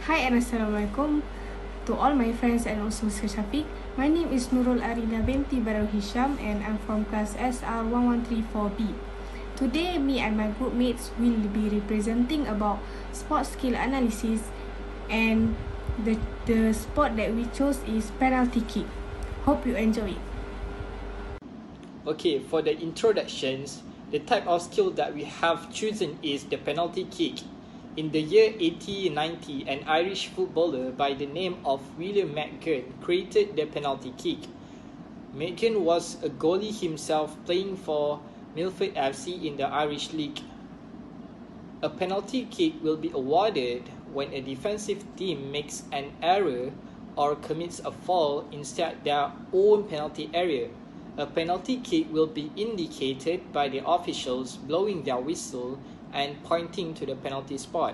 Hi and Assalamualaikum to all my friends and also Mr. Shafiq. My name is Nurul Arina binti Barau Hisham and I'm from class SR1134B. Today, me and my group mates will be representing about sports skill analysis, and the sport that we chose is penalty kick. Hope you enjoy it. Okay, for the introductions, the type of skill that we have chosen is the penalty kick. In the year 1890, an Irish footballer by the name of William McGurn created the penalty kick. McGurn was a goalie himself playing for Milford FC in the Irish League. A penalty kick will be awarded when a defensive team makes an error or commits a foul inside their own penalty area. A penalty kick will be indicated by the officials blowing their whistle and pointing to the penalty spot.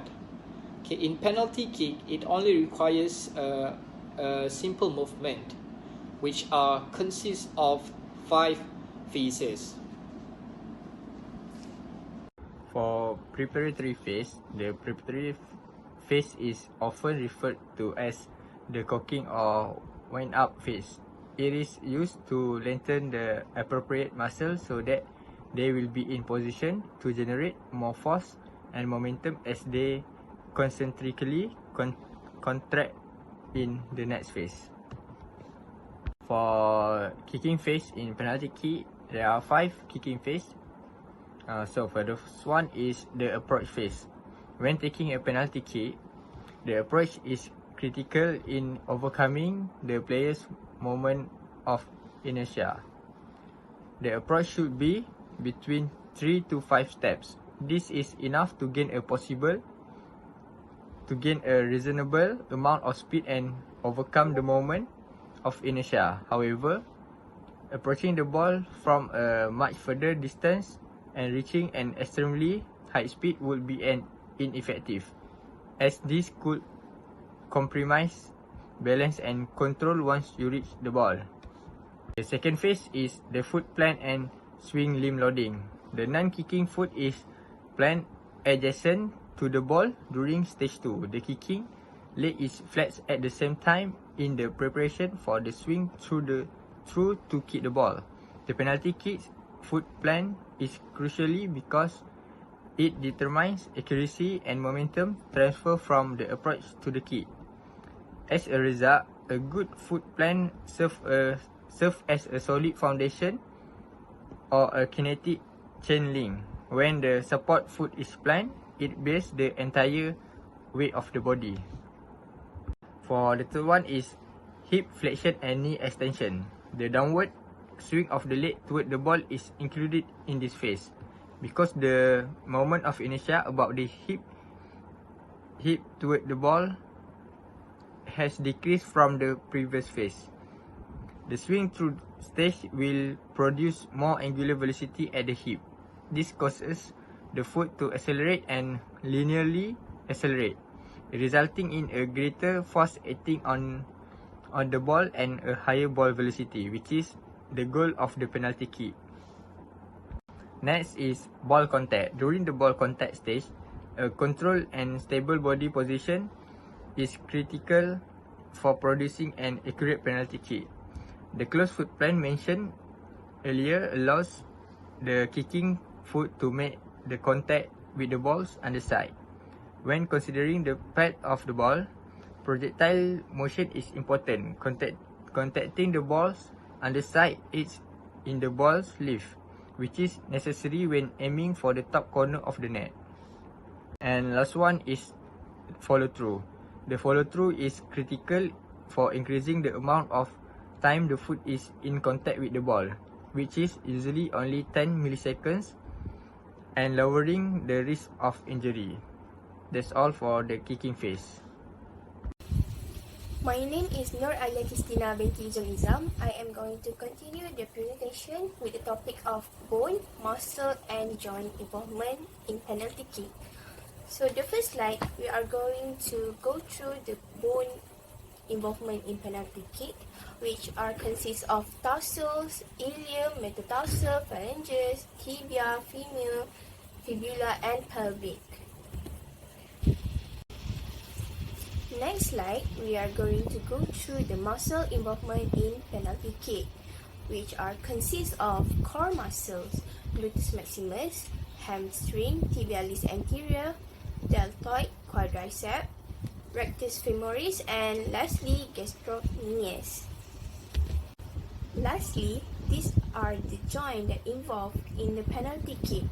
Okay, in penalty kick, it only requires a simple movement, which consists of 5 phases. For preparatory phase, the preparatory phase is often referred to as the cocking or wind up phase. It is used to lengthen the appropriate muscle so that they will be in position to generate more force and momentum as they concentrically contract in the next phase. For kicking phase in penalty kick, there are 5 kicking phase. So for the first one is the approach phase. When taking a penalty kick, the approach is critical in overcoming the player's moment of inertia. The approach should be between 3 to 5 steps. This is enough to gain a reasonable amount of speed and overcome the moment of inertia. However, approaching the ball from a much further distance and reaching an extremely high speed would be ineffective, as this could compromise balance and control once you reach the ball. The second phase is the foot plant and swing limb loading. The non-kicking foot is planted adjacent to the ball during stage 2. The kicking leg is flexed at the same time in the preparation for the swing through to kick the ball. The penalty kick foot plant is crucially because it determines accuracy and momentum transfer from the approach to the kick. As a result, a good foot plant serves as a solid foundation or a kinetic chain link. When the support foot is planted, it bears the entire weight of the body. For the third one is hip flexion and knee extension. The downward swing of the leg toward the ball is included in this phase because the moment of inertia about the hip toward the ball has decreased from the previous phase. The swing through stage will produce more angular velocity at the hip. This causes the foot to accelerate and linearly accelerate, resulting in a greater force acting on the ball and a higher ball velocity, which is the goal of the penalty kick. Next is ball contact. During the ball contact stage, a controlled and stable body position is critical for producing an accurate penalty kick. The closed foot plant mentioned earlier allows the kicking foot to make the contact with the ball's underside. When considering the path of the ball, projectile motion is important. Contacting the ball's underside is in the ball's leaf, which is necessary when aiming for the top corner of the net. And last one is follow through. The follow through is critical for increasing the amount of time the foot is in contact with the ball, which is usually only 10 milliseconds, and lowering the risk of injury. That's all for the kicking phase. My name is Nur Alia Kristina binti Izam. I am going to continue the presentation with the topic of bone, muscle and joint involvement in penalty kick. So the first slide, we are going to go through the bone involvement in penalty kick, which consists of tarsals, ilium, metatarsal, phalanges, tibia, femur, fibula and pelvic. Next slide, we are going to go through the muscle involvement in penalty kick, which consists of core muscles, gluteus maximus, hamstring, tibialis anterior, deltoid, quadricep, rectus femoris, and lastly, gastrocnemius. Lastly, these are the joints that involved in the penalty kick,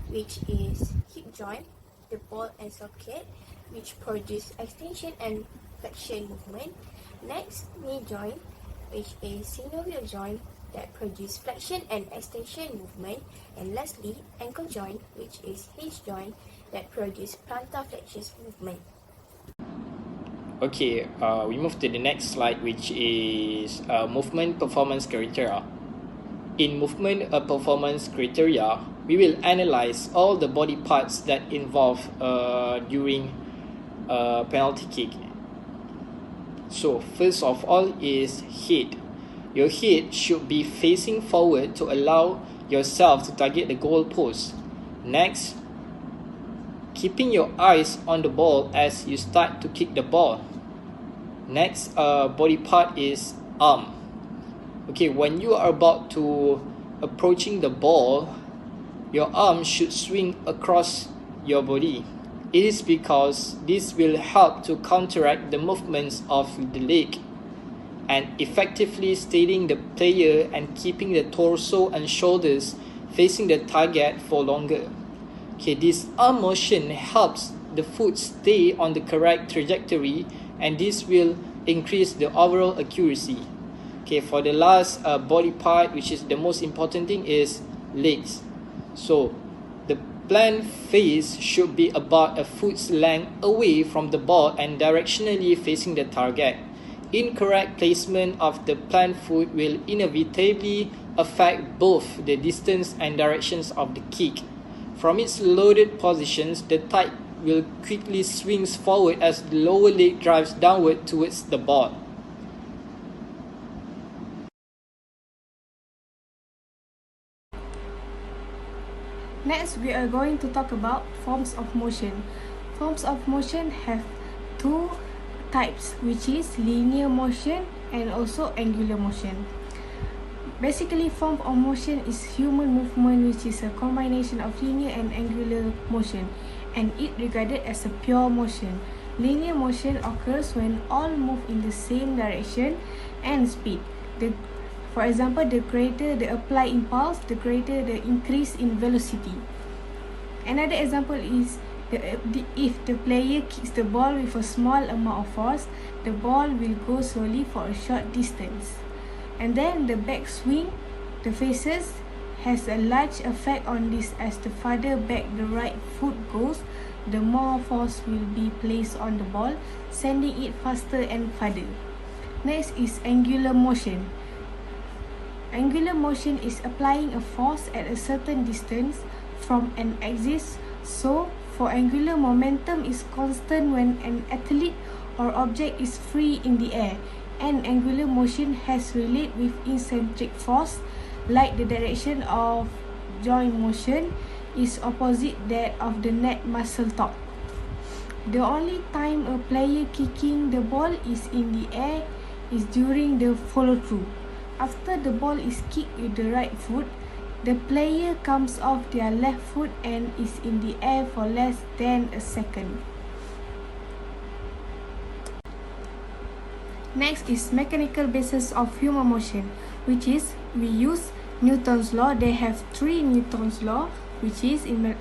which is hip joint, the ball and socket, which produce extension and flexion movement. Next, knee joint, which is synovial joint that produce flexion and extension movement. And lastly, ankle joint, which is hinge joint that produce plantar flexus movement. Okay, we move to the next slide, which is movement performance criteria. In movement performance criteria, we will analyze all the body parts that involve during penalty kick. So first of all is head. Your head should be facing forward to allow yourself to target the goal post. Next, keeping your eyes on the ball as you start to kick the ball. Next body part is arm. Okay, when you are about to approaching the ball, your arm should swing across your body. It is because this will help to counteract the movements of the leg and effectively steadying the player and keeping the torso and shoulders facing the target for longer. Okay, this arm motion helps the foot stay on the correct trajectory, and this will increase the overall accuracy. Okay, for the last body part, which is the most important thing, is legs. So the plant face should be about a foot's length away from the ball and directionally facing the target. Incorrect placement of the plant foot will inevitably affect both the distance and directions of the kick. From its loaded positions, the thigh will quickly swing forward as the lower leg drives downward towards the ball. Next, we are going to talk about forms of motion. Forms of motion have two types, which is linear motion and also angular motion. Basically, form of motion is human movement, which is a combination of linear and angular motion, and it regarded as a pure motion. Linear motion occurs when all move in the same direction and speed. For example, the greater the applied impulse, the greater the increase in velocity. Another example is if the player kicks the ball with a small amount of force, the ball will go slowly for a short distance. And then the back swing, the faces, has a large effect on this, as the farther back the right foot goes, the more force will be placed on the ball, sending it faster and farther. Next is angular motion. Angular motion is applying a force at a certain distance from an axis. So, for angular momentum is constant when an athlete or object is free in the air, and angular motion has relate with eccentric force, like the direction of joint motion is opposite that of the neck muscle torque. The only time a player kicking the ball is in the air is during the follow-through. After the ball is kicked with the right foot, the player comes off their left foot and is in the air for less than a second. Next is mechanical basis of human motion, which is we use Newton's law. They have three Newton's law, which is in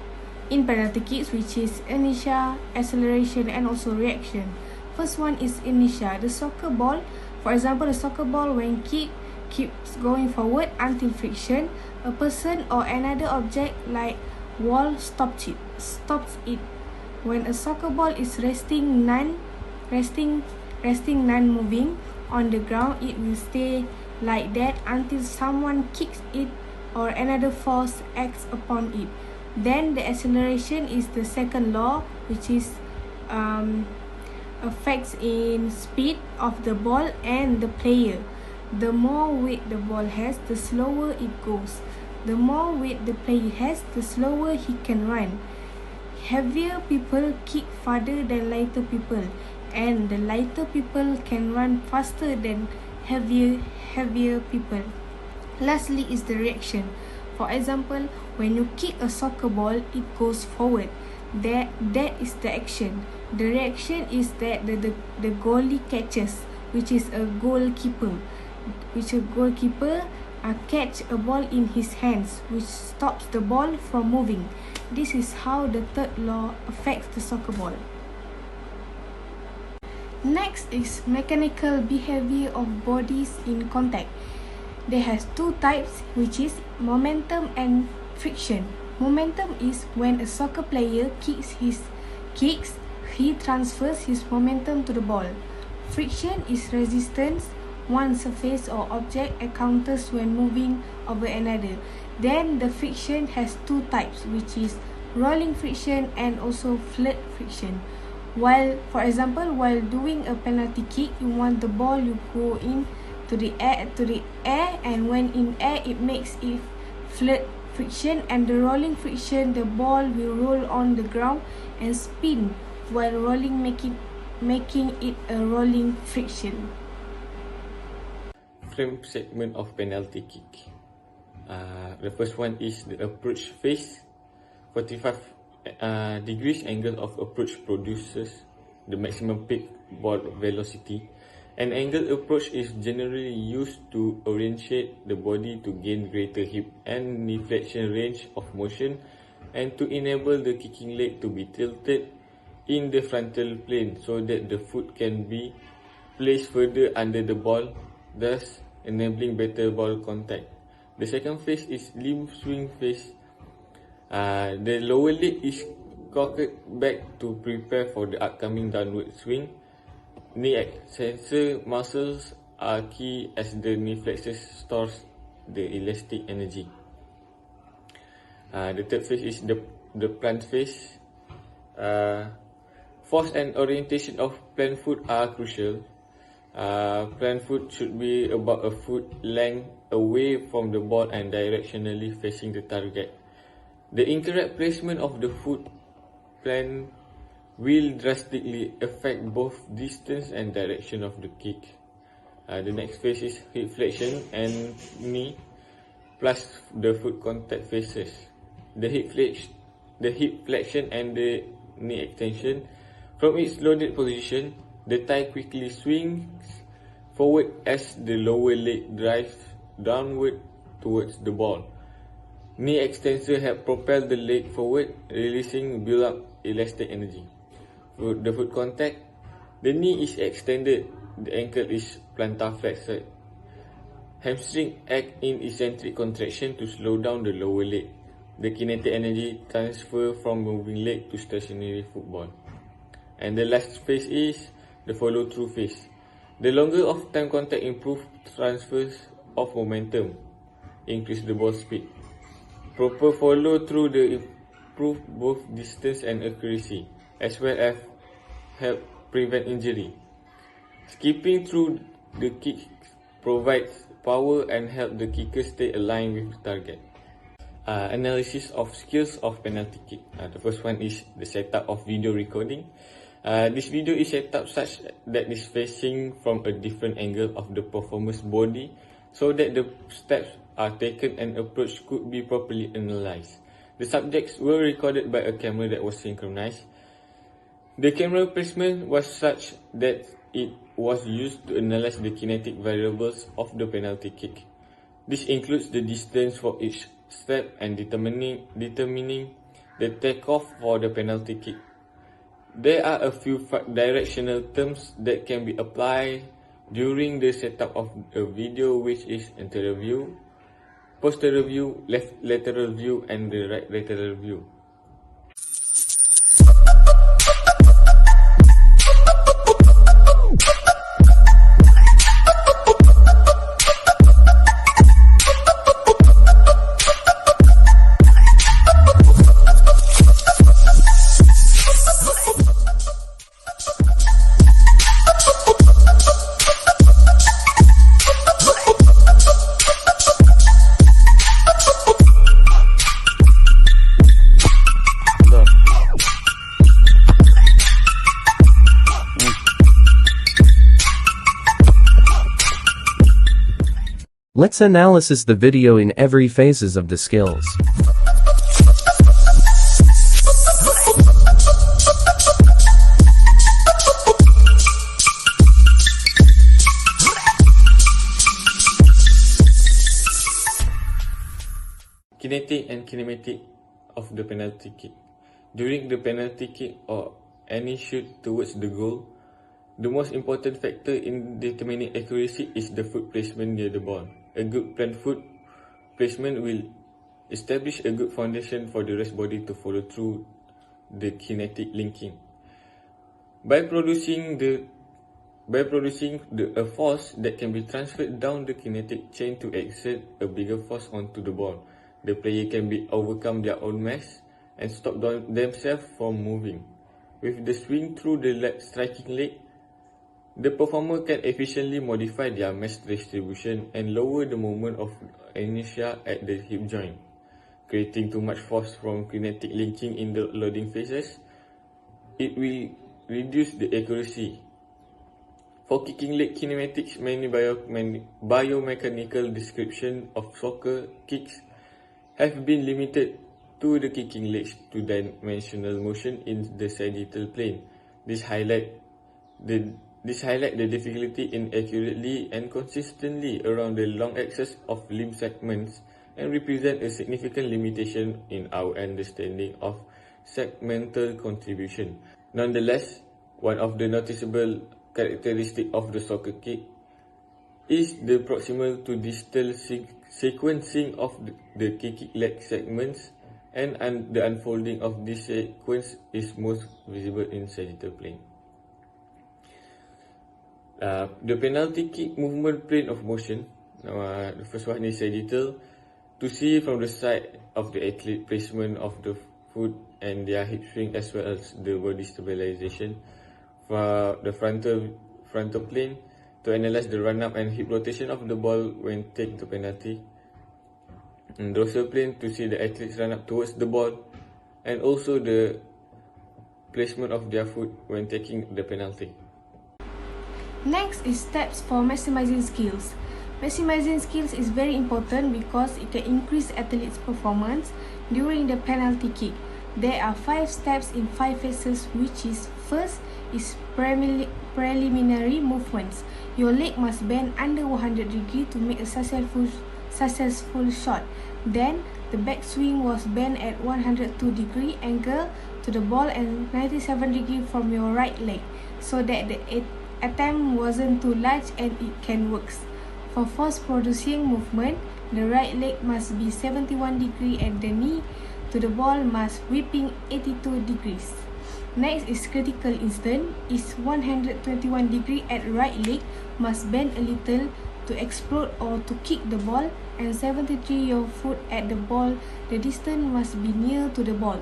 penalty kicks, which is inertia, acceleration, and also reaction. First one is inertia. The soccer ball, for example, the soccer ball when kicked keeps going forward until friction. A person or another object like wall stops it. When a soccer ball is resting non-moving on the ground, it will stay like that until someone kicks it or another force acts upon it. Then the acceleration is the second law, which is affects in speed of the ball and the player. The more weight the ball has, the slower it goes. The more weight the player has, the slower he can run. Heavier people kick farther than lighter people, and the lighter people can run faster than heavier people. Lastly is the reaction. For example, when you kick a soccer ball, it goes forward. That is the action. The reaction is that the goalie catches, which is a goalkeeper. Catch a ball in his hands, which stops the ball from moving. This is how the third law affects the soccer ball. Next is mechanical behavior of bodies in contact. They have two types, which is momentum and friction. Momentum is when a soccer player kicks, he transfers his momentum to the ball. Friction is resistance one surface or object encounters when moving over another. Then the friction has two types, which is rolling friction and also flat friction. For example, while doing a penalty kick, you want the ball to go in to the air, and when in air it makes it flat friction, and the rolling friction, the ball will roll on the ground and spin while rolling, making it a rolling friction. Frame segment of penalty kick. The first one is the approach phase. 45 degrees angle of approach produces the maximum peak ball velocity. An angled approach is generally used to orientate the body to gain greater hip and deflection range of motion and to enable the kicking leg to be tilted in the frontal plane so that the foot can be placed further under the ball, thus enabling better ball contact. The second phase is limb swing phase. The lower leg is cocked back to prepare for the upcoming downward swing. Knee extensor muscles are key as the knee flexors stores the elastic energy. The third phase is the plant phase. Force and orientation of plant foot are crucial. Plant foot should be about a foot length away from the ball and directionally facing the target. The incorrect placement of the foot plant will drastically affect both distance and direction of the kick. The next phase is hip flexion and knee plus the foot contact phases. The hip flexion and the knee extension. From its loaded position, the thigh quickly swings forward as the lower leg drives downward towards the ball. Knee extensor help propel the leg forward, releasing build-up elastic energy. For the foot contact, the knee is extended, the ankle is plantar flexed. Hamstring act in eccentric contraction to slow down the lower leg. The kinetic energy transfer from moving leg to stationary football. And the last phase is the follow-through phase. The longer of time contact improve transfers of momentum, increase the ball speed. Proper follow-through the improve both distance and accuracy, as well as help prevent injury. Skipping through the kick provides power and help the kicker stay aligned with the target. Analysis of skills of penalty kick. The first one is the setup of video recording. This video is set up such that is facing from a different angle of the performer's body so that the steps are taken and approach could be properly analyzed. The subjects were recorded by a camera that was synchronized. The camera placement was such that it was used to analyze the kinetic variables of the penalty kick. This includes the distance for each step and determining the takeoff for the penalty kick. There are a few directional terms that can be applied during the setup of a video, which is anterior view, posterior view, left lateral view, and the right lateral view. Let's analysis the video in every phases of the skills. Kinetic and kinematic of the penalty kick. During the penalty kick or any shoot towards the goal, the most important factor in determining accuracy is the foot placement near the ball. A good planned foot placement will establish a good foundation for the rest body to follow through the kinetic linking. By producing a force that can be transferred down the kinetic chain to exert a bigger force onto the ball, the player can be overcome their own mass and stop themselves from moving. With the swing through the striking leg, the performer can efficiently modify their mass distribution and lower the moment of inertia at the hip joint, creating too much force from kinetic linking in the loading phases. It will reduce the accuracy. For kicking leg kinematics, many biomechanical descriptions of soccer kicks have been limited to the kicking legs two-dimensional motion in the sagittal plane. This highlight the difficulty in accurately and consistently around the long axis of limb segments and represent a significant limitation in our understanding of segmental contribution. Nonetheless, one of the noticeable characteristics of the soccer kick is the proximal to distal sequencing of the kicking leg segments, and the unfolding of this sequence is most visible in sagittal plane. The penalty kick movement plane of motion, the first one is sagittal. To see from the side of the athlete placement of the foot and their hip swing as well as the body stabilization. For the frontal plane, to analyze the run-up and hip rotation of the ball when taken to penalty. And dorsal plane to see the athletes run up towards the ball, and also the placement of their foot when taking the penalty. Next is steps for maximizing skills. Maximizing skills is very important because it can increase athletes' performance during the penalty kick. There are 5 steps in 5 phases, which is first is preliminary movements. Your leg must bend under 100 degrees to make a successful shot. Then the backswing was bent at 102 degree angle to the ball and 97 degree from your right leg, so that the attempt wasn't too large and it can work. For force producing movement, the right leg must be 71 degree and the knee to the ball must whipping 82 degrees. Next is critical instant, is 121 degree at right leg must bend a little to explode or to kick the ball, and 73 your foot at the ball, the distance must be near to the ball.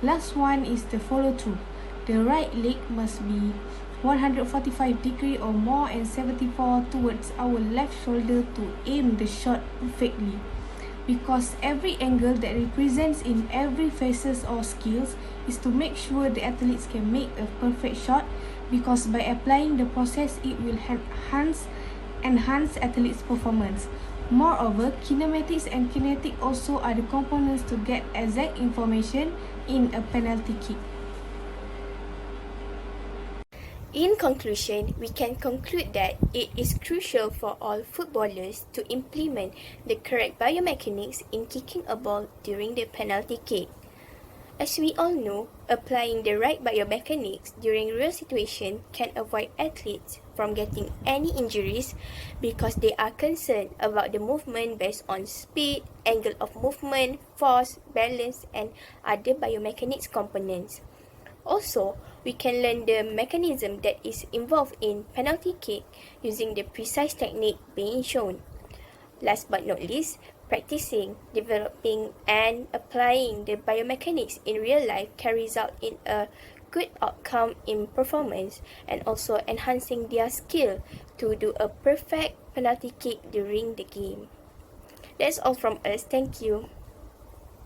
Last one is the follow through. The right leg must be 145 degree or more and 74 towards our left shoulder to aim the shot perfectly. Because every angle that represents in every phases or skills is to make sure the athletes can make a perfect shot, because by applying the process it will enhance athletes' performance. Moreover, kinematics and kinetic also are the components to get exact information in a penalty kick. In conclusion, we can conclude that it is crucial for all footballers to implement the correct biomechanics in kicking a ball during the penalty kick. As we all know, applying the right biomechanics during real situations can avoid athletes from getting any injuries because they are concerned about the movement based on speed, angle of movement, force, balance, and other biomechanics components. Also, we can learn the mechanism that is involved in penalty kick using the precise technique being shown. Last but not least, practicing, developing, and applying the biomechanics in real life can result in a good outcome in performance and also enhancing their skill to do a perfect penalty kick during the game. That's all from us. Thank you.